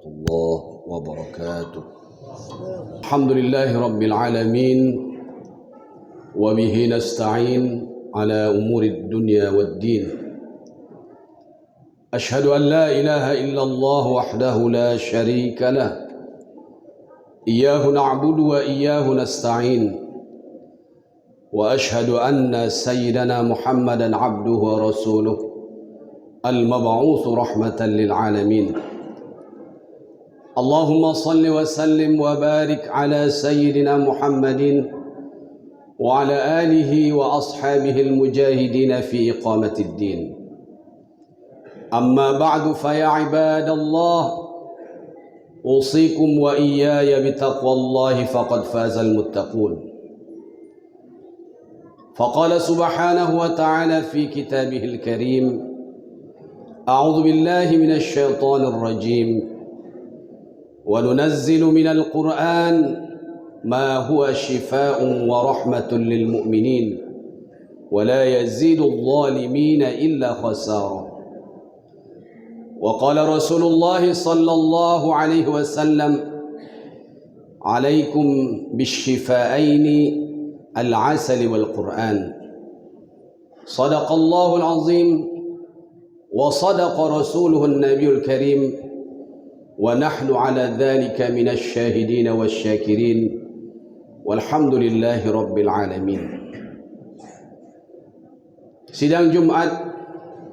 الله وبركاته. الحمد لله رب العالمين، وبه نستعين على أمور الدنيا والدين. أشهد أن لا إله إلا الله وحده لا شريك له، إياه نعبد وإياه نستعين، وأشهد أن سيدنا محمدا عبده ورسوله المبعوث رحمة للعالمين. اللهم صل وسلم وبارك على سيدنا محمد وعلى آله وأصحابه المجاهدين في إقامة الدين. أما بعد، فيا عباد الله، أوصيكم وإياي بتقوى الله فقد فاز المتقون. فقال سبحانه وتعالى في كتابه الكريم: أعوذ بالله من الشيطان الرجيم، وننزل من القرآن ما هو شفاء ورحمة للمؤمنين ولا يزيد الظالمين إلا خسارا. وقال رسول الله صلى الله عليه وسلم: عليكم بالشفاءين العسل والقرآن. صدق الله العظيم وصدق رسوله النبي الكريم، ونحن على ذلك من الشاهدين والشاكرين، والحمد لله رب العالمين. Sidang Jumat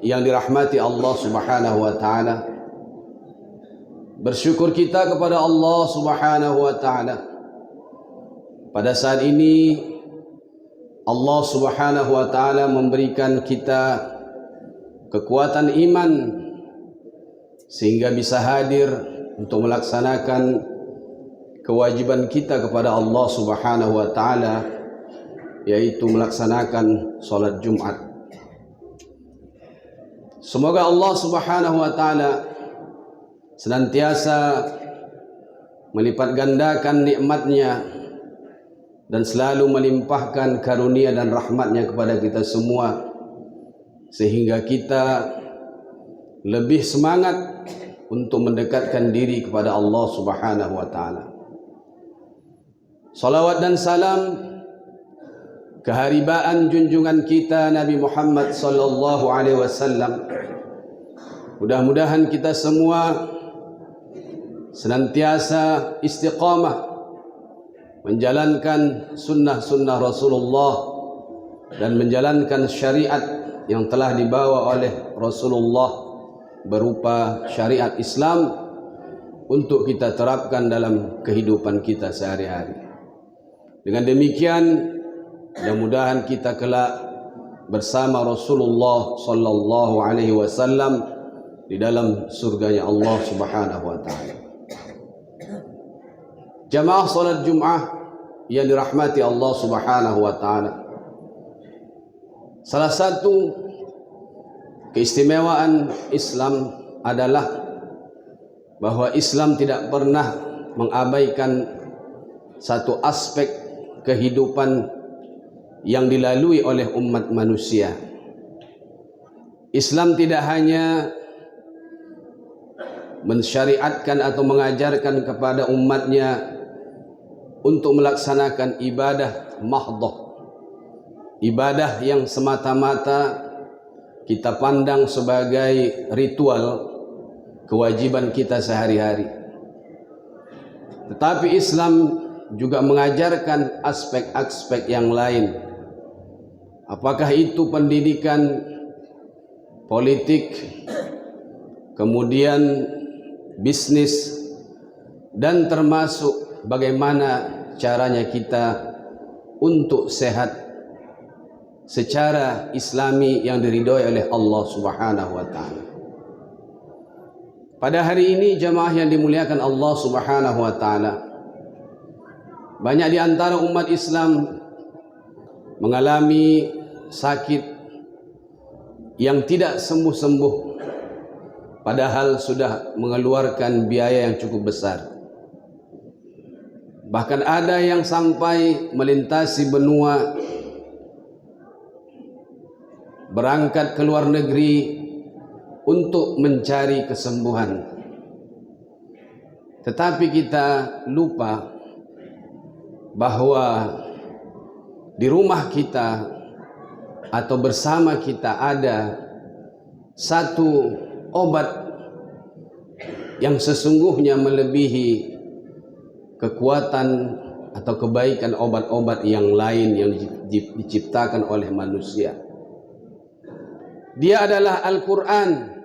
yang dirahmati Allah Subhanahu wa taala, bersyukur kita kepada Allah Subhanahu wa taala. Pada saat ini Allah Subhanahu wa taala memberikan kita kekuatan iman sehingga bisa hadir untuk melaksanakan kewajiban kita kepada Allah Subhanahu wa taala, yaitu melaksanakan salat Jumat. Semoga Allah Subhanahu wa taala senantiasa melipat gandakan nikmatnya dan selalu melimpahkan karunia dan rahmatnya kepada kita semua, sehingga kita lebih semangat untuk mendekatkan diri kepada Allah Subhanahu wa taala. Salawat dan salam keharibaan junjungan kita Nabi Muhammad sallallahu alaihi wasallam. Mudah-mudahan kita semua senantiasa istiqamah menjalankan sunnah-sunnah Rasulullah dan menjalankan syariat yang telah dibawa oleh Rasulullah berupa syariat Islam untuk kita terapkan dalam kehidupan kita sehari-hari. Dengan demikian, mudah-mudahan kita kelak bersama Rasulullah sallallahu alaihi wasallam di dalam surganya Allah Subhanahu wa taala. Jamaah salat Jumat yang dirahmati Allah Subhanahu wa taala, salah satu keistimewaan Islam adalah bahwa Islam tidak pernah mengabaikan satu aspek kehidupan yang dilalui oleh umat manusia. Islam tidak hanya mensyariatkan atau mengajarkan kepada umatnya untuk melaksanakan ibadah mahdhah, ibadah yang semata-mata kita pandang sebagai ritual kewajiban kita sehari-hari. Tetapi Islam juga mengajarkan aspek-aspek yang lain. Apakah itu pendidikan, politik, kemudian bisnis, dan termasuk bagaimana caranya kita untuk sehat secara islami yang diridhoi oleh Allah Subhanahu wa taala. Pada hari ini jamaah yang dimuliakan Allah Subhanahu wa taala, banyak di antara umat Islam mengalami sakit yang tidak sembuh-sembuh, padahal sudah mengeluarkan biaya yang cukup besar. Bahkan ada yang sampai melintasi benua, berangkat ke luar negeri untuk mencari kesembuhan. Tetapi kita lupa bahwa di rumah kita atau bersama kita ada satu obat yang sesungguhnya melebihi kekuatan atau kebaikan obat-obat yang lain yang diciptakan oleh manusia. Dia adalah Al-Quran,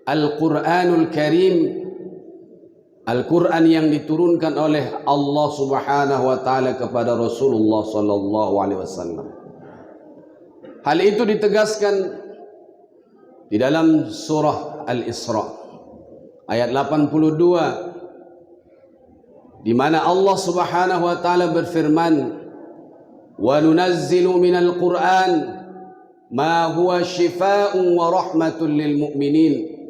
Al-Quranul Karim, Al-Quran yang diturunkan oleh Allah Subhanahu wa taala kepada Rasulullah sallallahu alaihi wasallam. Hal itu ditegaskan di dalam surah Al-Isra ayat 82, di mana Allah Subhanahu wa taala berfirman, "Wa nunazzilu minal Qur'an ma huwa shifaa'un wa rahmatun lil mu'minin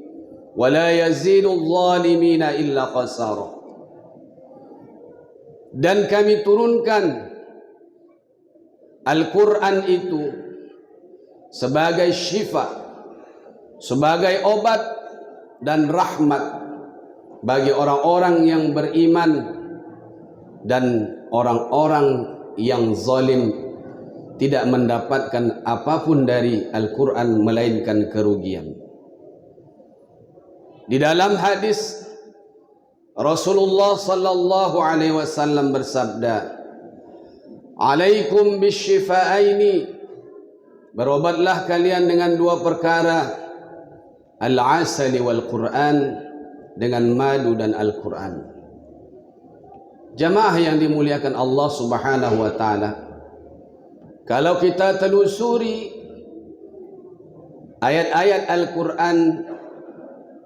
wa la yazidul zalimina illa khasara." Dan kami turunkan Al-Quran itu sebagai syifa, sebagai obat dan rahmat bagi orang-orang yang beriman dan orang-orang yang zalim tidak mendapatkan apapun dari Al-Quran melainkan kerugian. Di dalam hadis Rasulullah sallallahu alaihi wasallam bersabda, "Alaikum bisyifa'aini," berobatlah kalian dengan dua perkara, al-asali wal Quran, dengan madu dan Al-Quran. Jamaah yang dimuliakan Allah Subhanahu wa taala, kalau kita telusuri ayat-ayat Al-Quran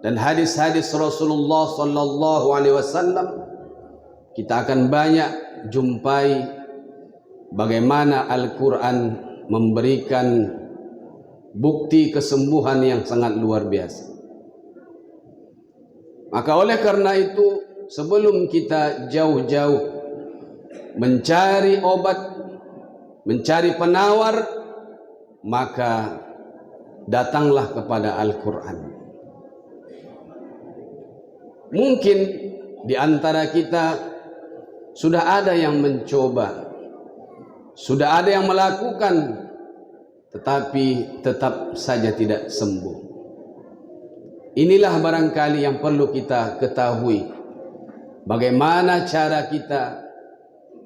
dan hadis-hadis Rasulullah sallallahu alaihi wasallam, kita akan banyak jumpai bagaimana Al-Quran memberikan bukti kesembuhan yang sangat luar biasa. Maka oleh karena itu, sebelum kita jauh-jauh mencari obat, mencari penawar, maka datanglah kepada Al-Quran. Mungkin di antara kita sudah ada yang mencoba, sudah ada yang melakukan, tetapi tetap saja tidak sembuh. Inilah barangkali yang perlu kita ketahui, bagaimana cara kita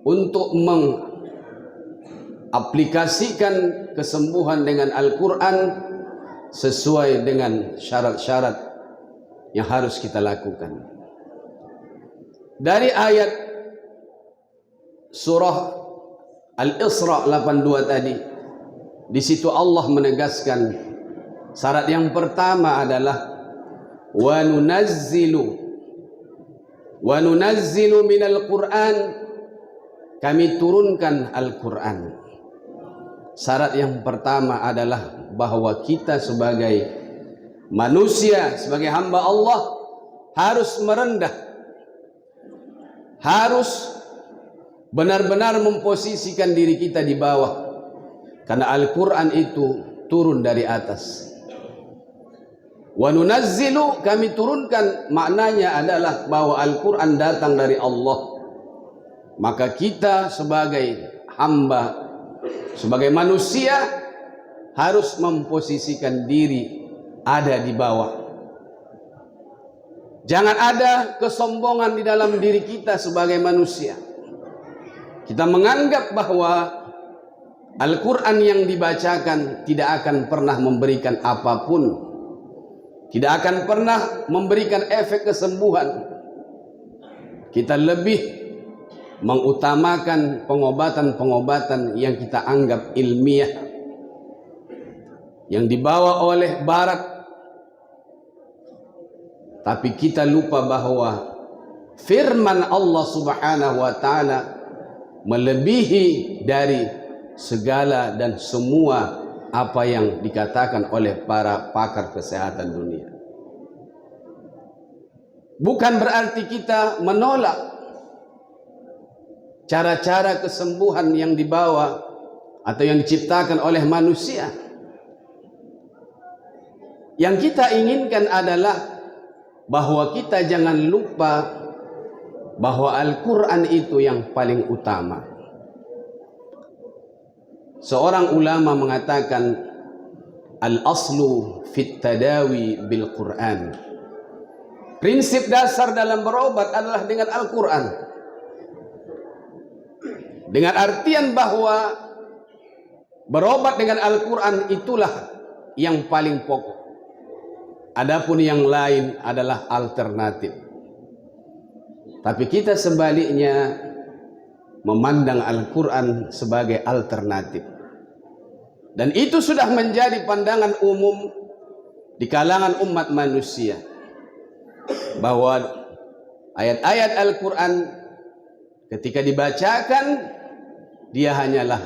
untuk mengaplikasikan kesembuhan dengan Al-Quran sesuai dengan syarat-syarat yang harus kita lakukan. Dari ayat surah Al-Isra 82 tadi, di situ Allah menegaskan syarat yang pertama adalah wa nunazzilu minal Qur'an, kami turunkan Al-Quran. Syarat yang pertama adalah bahwa kita sebagai manusia, sebagai hamba Allah, harus merendah, harus benar-benar memposisikan diri kita di bawah, karena Al-Quran itu turun dari atas. Wa nunazzilu, kami turunkan, maknanya adalah bahwa Al-Quran datang dari Allah. Maka kita sebagai hamba, sebagai manusia, harus memposisikan diri ada di bawah. Jangan ada kesombongan di dalam diri kita sebagai manusia. Kita menganggap bahwa Al-Quran yang dibacakan tidak akan pernah memberikan apapun, tidak akan pernah memberikan efek kesembuhan. Kita lebih mengutamakan pengobatan-pengobatan yang kita anggap ilmiah, yang dibawa oleh Barat. Tapi kita lupa bahwa firman Allah Subhanahu wa taala melebihi dari segala dan semua apa yang dikatakan oleh para pakar kesehatan dunia. Bukan berarti kita menolak cara-cara kesembuhan yang dibawa atau yang diciptakan oleh manusia. Yang kita inginkan adalah bahwa kita jangan lupa bahwa Al-Quran itu yang paling utama. Seorang ulama mengatakan, al-aslu fit tadawi bil Quran. Prinsip dasar dalam berobat adalah dengan Al-Quran. Dengan artian bahwa berobat dengan Al-Quran itulah yang paling pokok. Adapun yang lain adalah alternatif. Tapi kita sebaliknya memandang Al-Quran sebagai alternatif. Dan itu sudah menjadi pandangan umum di kalangan umat manusia, bahwa ayat-ayat Al-Quran ketika dibacakan, dia hanyalah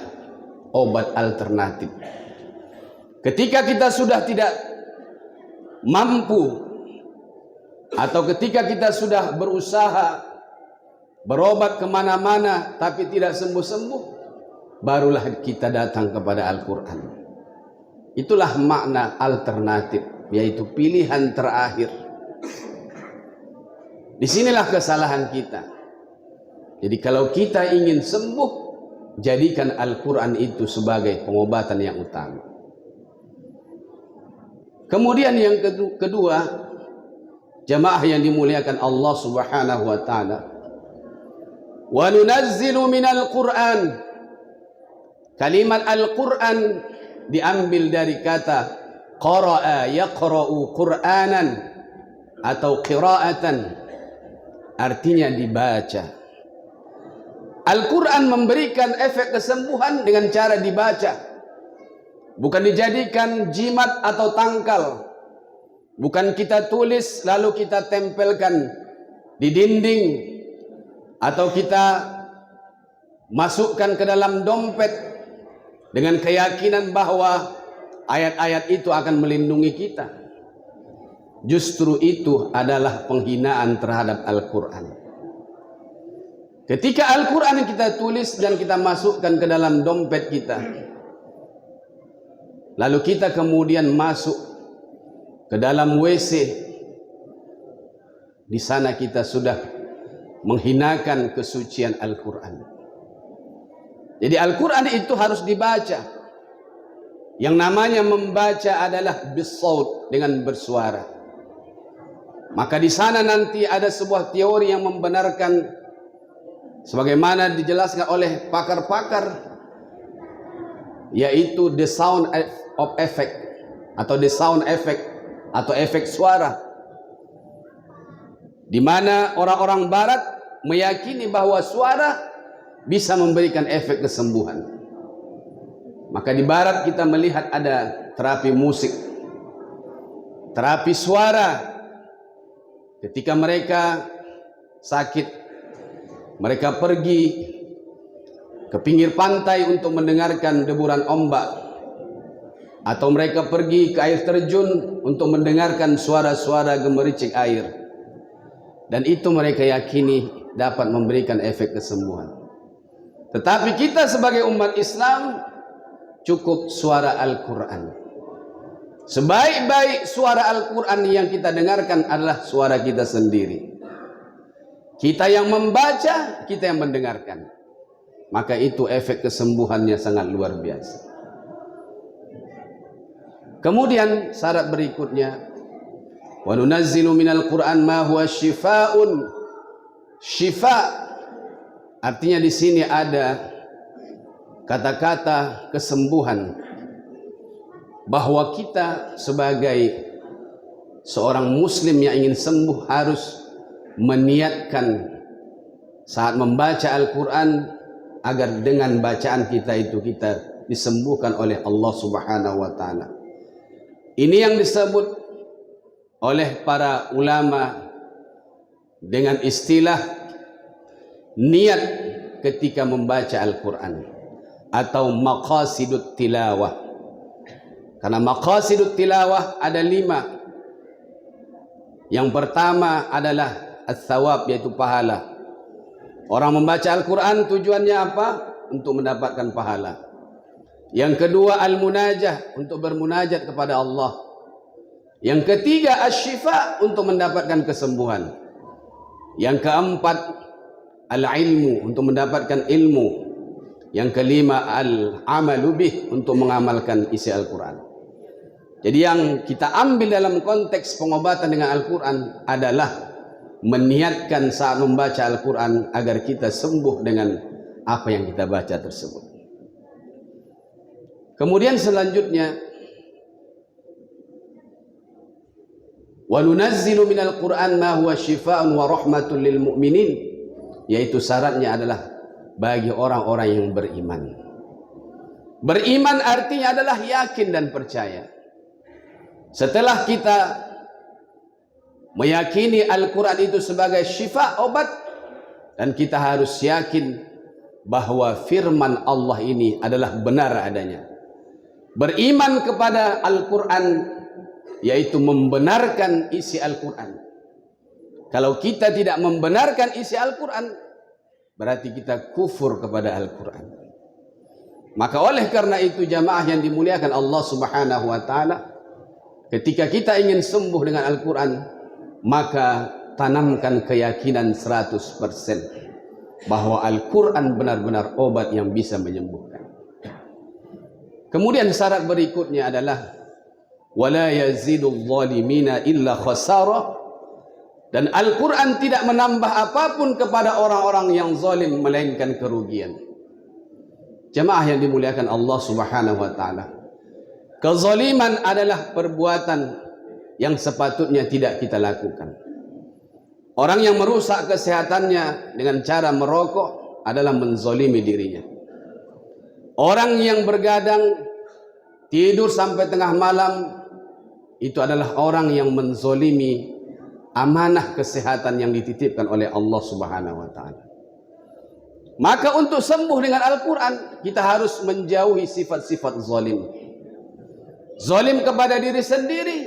obat alternatif. Ketika kita sudah tidak mampu, atau ketika kita sudah berusaha berobat kemana-mana tapi tidak sembuh-sembuh, barulah kita datang kepada Al-Quran. Itulah makna alternatif, yaitu pilihan terakhir. Disinilah kesalahan kita. Jadi kalau kita ingin sembuh, jadikan Al-Quran itu sebagai pengobatan yang utama. Kemudian yang kedua, jamaah yang dimuliakan Allah Subhanahu wa taala, wa nunazzilu minal Qur'an. Kalimat Al-Quran diambil dari kata qara'a yaqra'u Qur'anan atau qira'atan, artinya dibaca. Al-Quran memberikan efek kesembuhan dengan cara dibaca, bukan dijadikan jimat atau tangkal, bukan kita tulis lalu kita tempelkan di dinding, atau kita masukkan ke dalam dompet dengan keyakinan bahwa ayat-ayat itu akan melindungi kita. Justru itu adalah penghinaan terhadap Al-Quran. Ketika Al-Quran yang kita tulis dan kita masukkan ke dalam dompet kita, lalu kita kemudian masuk ke dalam WC, di sana kita sudah menghinakan kesucian Al-Quran. Jadi Al-Quran itu harus dibaca. Yang namanya membaca adalah bisaut, dengan bersuara. Maka di sana nanti ada sebuah teori yang membenarkan, sebagaimana dijelaskan oleh pakar-pakar, yaitu the sound of effect, atau the sound effect, atau efek suara, di mana orang-orang Barat meyakini bahwa suara bisa memberikan efek kesembuhan. Maka di Barat kita melihat ada terapi musik, terapi suara. Ketika mereka sakit, mereka pergi ke pinggir pantai untuk mendengarkan deburan ombak, atau mereka pergi ke air terjun untuk mendengarkan suara-suara gemericik air, dan itu mereka yakini dapat memberikan efek kesembuhan. Tetapi kita sebagai umat Islam cukup suara Al-Quran. Sebaik-baik suara Al-Quran yang kita dengarkan adalah suara kita sendiri. Kita yang membaca, kita yang mendengarkan. Maka itu efek kesembuhannya sangat luar biasa. Kemudian syarat berikutnya, wa nunazzilu minal Qur'an ma huwa syifaa'un. Syifa' artinya di sini ada kata-kata kesembuhan, bahwa kita sebagai seorang muslim yang ingin sembuh harus meniatkan saat membaca Al-Quran agar dengan bacaan kita itu kita disembuhkan oleh Allah Subhanahu wa taala. Ini yang disebut oleh para ulama dengan istilah niat ketika membaca Al-Quran, atau maqasidut tilawah. Karena maqasidut tilawah ada 5. Yang pertama adalah as-sawab, yaitu pahala. Orang membaca Al-Quran tujuannya apa? Untuk mendapatkan pahala. Yang kedua al-munajah, untuk bermunajat kepada Allah. Yang ketiga, asy-syifa, untuk mendapatkan kesembuhan. Yang keempat, al-ilmu, untuk mendapatkan ilmu. Yang kelima, al-amalu bih, untuk mengamalkan isi Al-Quran. Jadi yang kita ambil dalam konteks pengobatan dengan Al-Quran adalah meniatkan saat membaca Al-Quran agar kita sembuh dengan apa yang kita baca tersebut. Kemudian selanjutnya, wa nunazzilu minal Qur'an ma huwa syifaa'un wa rahmatun lil mu'minin, yaitu syaratnya adalah bagi orang-orang yang beriman. Beriman artinya adalah yakin dan percaya. Setelah kita meyakini Al-Quran itu sebagai syifa, obat, dan kita harus yakin bahwa firman Allah ini adalah benar adanya. Beriman kepada Al-Quran yaitu membenarkan isi Al-Quran. Kalau kita tidak membenarkan isi Al-Quran, berarti kita kufur kepada Al-Quran. Maka oleh karena itu, jamaah yang dimuliakan Allah Subhanahu wa ta'ala, ketika kita ingin sembuh dengan Al-Quran, maka tanamkan keyakinan 100% bahwa Al-Quran benar-benar obat yang bisa menyembuhkan. Kemudian syarat berikutnya adalah wala yazidul zalimina illa khasara, dan Al-Quran tidak menambah apapun kepada orang-orang yang zalim melainkan kerugian. Jemaah yang dimuliakan Allah Subhanahu wa ta'ala, kezaliman adalah perbuatan yang sepatutnya tidak kita lakukan. Orang yang merusak kesehatannya dengan cara merokok adalah menzalimi dirinya. Orang yang bergadang tidur sampai tengah malam, itu adalah orang yang menzalimi amanah kesehatan yang dititipkan oleh Allah Subhanahu wa ta'ala. Maka untuk sembuh dengan Al-Quran, kita harus menjauhi sifat-sifat zalim. Zalim kepada diri sendiri,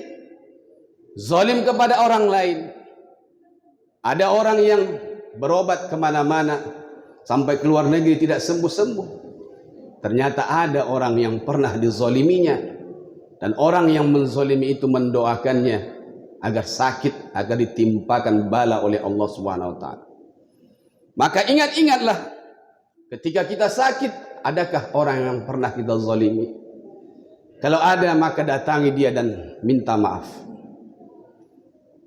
zalim kepada orang lain. Ada orang yang berobat kemana-mana sampai ke luar negeri tidak sembuh-sembuh. Ternyata ada orang yang pernah dizaliminya, dan orang yang menzalimi itu mendoakannya agar sakit, agar ditimpakan bala oleh Allah Subhanahu wa ta'ala. Maka ingat-ingatlah, ketika kita sakit, adakah orang yang pernah kita zalimi? Kalau ada, maka datangi dia dan minta maaf.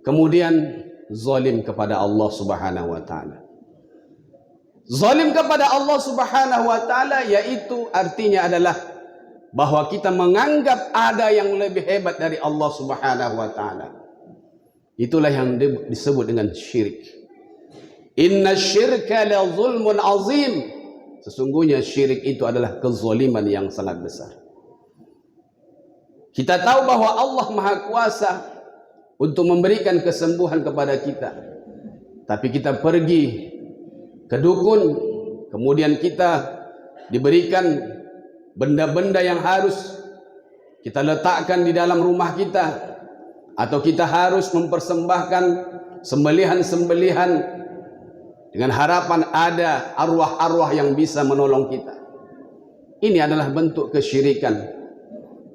Kemudian zalim kepada Allah Subhanahu wa ta'ala. Zalim kepada Allah Subhanahu wa ta'ala yaitu artinya adalah bahwa kita menganggap ada yang lebih hebat dari Allah Subhanahu wa ta'ala. Itulah yang disebut dengan syirik. Inna syirka la zulmun azim. Sesungguhnya syirik itu adalah kezaliman yang sangat besar. Kita tahu bahwa Allah Maha Kuasa untuk memberikan kesembuhan kepada kita, tapi kita pergi ke dukun, kemudian kita diberikan benda-benda yang harus kita letakkan di dalam rumah kita, atau kita harus mempersembahkan sembelihan-sembelihan dengan harapan ada arwah-arwah yang bisa menolong kita. Ini adalah bentuk kesyirikan,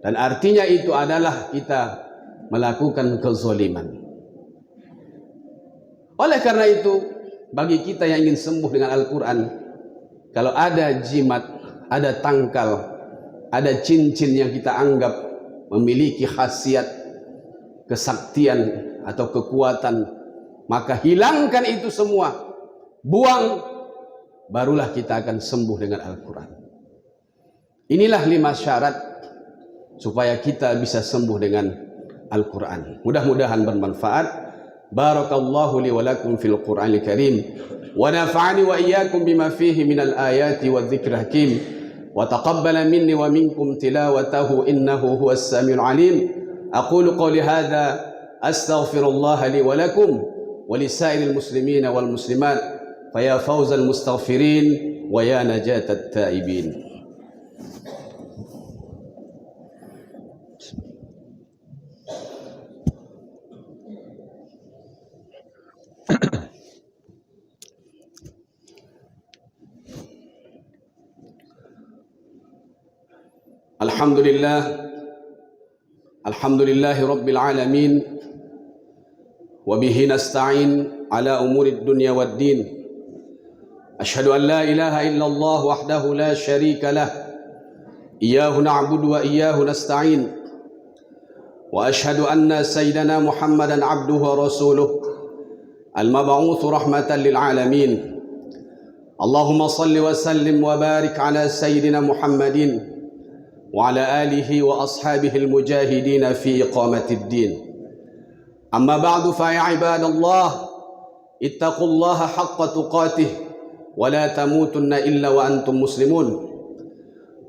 dan artinya itu adalah kita melakukan kezaliman. Oleh karena itu, bagi kita yang ingin sembuh dengan Al-Quran, kalau ada jimat, ada tangkal, ada cincin yang kita anggap memiliki khasiat, kesaktian atau kekuatan, maka hilangkan itu semua, buang, barulah kita akan sembuh dengan Al-Quran. Inilah 5 syarat supaya kita bisa sembuh dengan Al-Quran. Mudah-mudahan bermanfaat. Barakallahu li wa lakum fil Qur'anil Karim, wa nafa'ani wa iyyakum bima fihi minal ayati wadh-dhikril hakim, wa taqabbala minni wa minkum tilawatahu innahu huwas samiul alim. Aqulu qawli hadha astaghfirullah li wa lakum wa lisairil muslimina wal muslimat, fa ya fawzal mustaghfirin wa ya najatat taibin. Alhamdulillah, Alhamdulillahi Rabbil Alamin. Wabihi nasta'in ala umuri dunya wad din. Ashhadu an la ilaha illallah wahdahu la syarika lah. Iyyahu na'budu wa iyyahu nasta'in. Wa ashhadu anna sayyidana Muhammadan abduhu wa rasuluh al-mab'uts rahmatan lil alamin. Allahumma salli wa sallim wa barik ala sayyidina Muhammadin wa ala alihi wa ashabihi al-mujahidin fi iqamati ad-din. Amma ba'du fa ya ibadallah ittaqullaha haqqa tuqatih wa la tamutunna illa wa antum muslimun.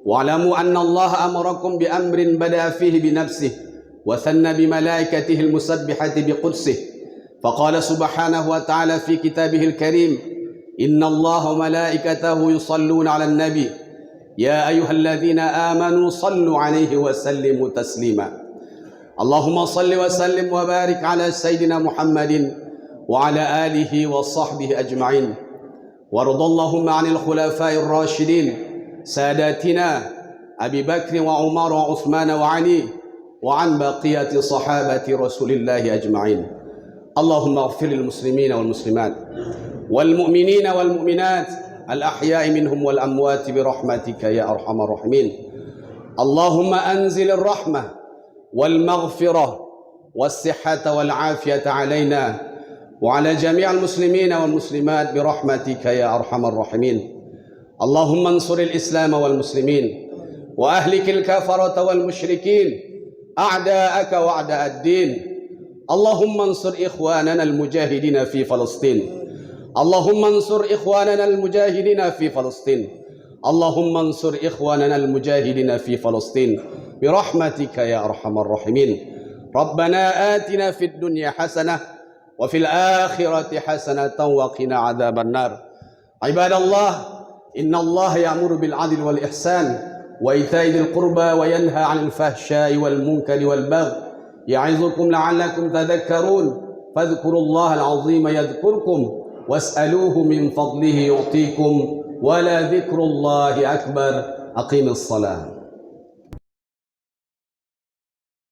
Wa'lamu anna Allah amarakum bi amrin bada'a fihi bi nafsihi wa thanna bi malaikatihi al-musabbihati bi qudsihi. Faqala subhanahu wa ta'ala fi kitabihil karim: Inna Allah wa malaikatahu yusalluna 'alan nabi ya ayyuhalladzina amanu sallu 'alaihi wa sallimu taslima. Allahumma salli wa sallim wa barik 'ala sayyidina Muhammadin wa 'ala alihi wa sahbihi ajma'in. Waradallahumma 'anil khulafa'ir rasyidin sadatina Abi Bakr wa Umar wa Uthman wa Ali wa 'an baqiyati sahabati Rasulillahi ajma'in. Allahumma ighfir lil muslimina wal muslimat والمؤمنين والمؤمنات الأحياء منهم والأموات برحمتك يا أرحم الراحمين. اللهم أنزل الرحمة والمغفرة والصحة والعافية علينا وعلى جميع المسلمين والمسلمات برحمتك يا أرحم الراحمين. اللهم انصر الإسلام والمسلمين وأهلك الكفرة والمشركين أعداءك وأعداء الدين. اللهم انصر إخواننا المجاهدين في فلسطين. اللهم انصر إخواننا المجاهدين في فلسطين. اللهم انصر إخواننا المجاهدين في فلسطين برحمتك يا أرحم الراحمين. ربنا آتنا في الدنيا حسنة وفي الآخرة حسنة وقنا عذاب النار. عباد الله، إن الله يأمر بالعدل والإحسان وإيتاء ذي القربى وينهى عن الفحشاء والمنكر والبغي يعظكم لعلكم تذكرون. فاذكروا الله العظيم يذكركم واسألوه من فضله يعطيكم ولذكر الله أكبر. أقيم الصلاة.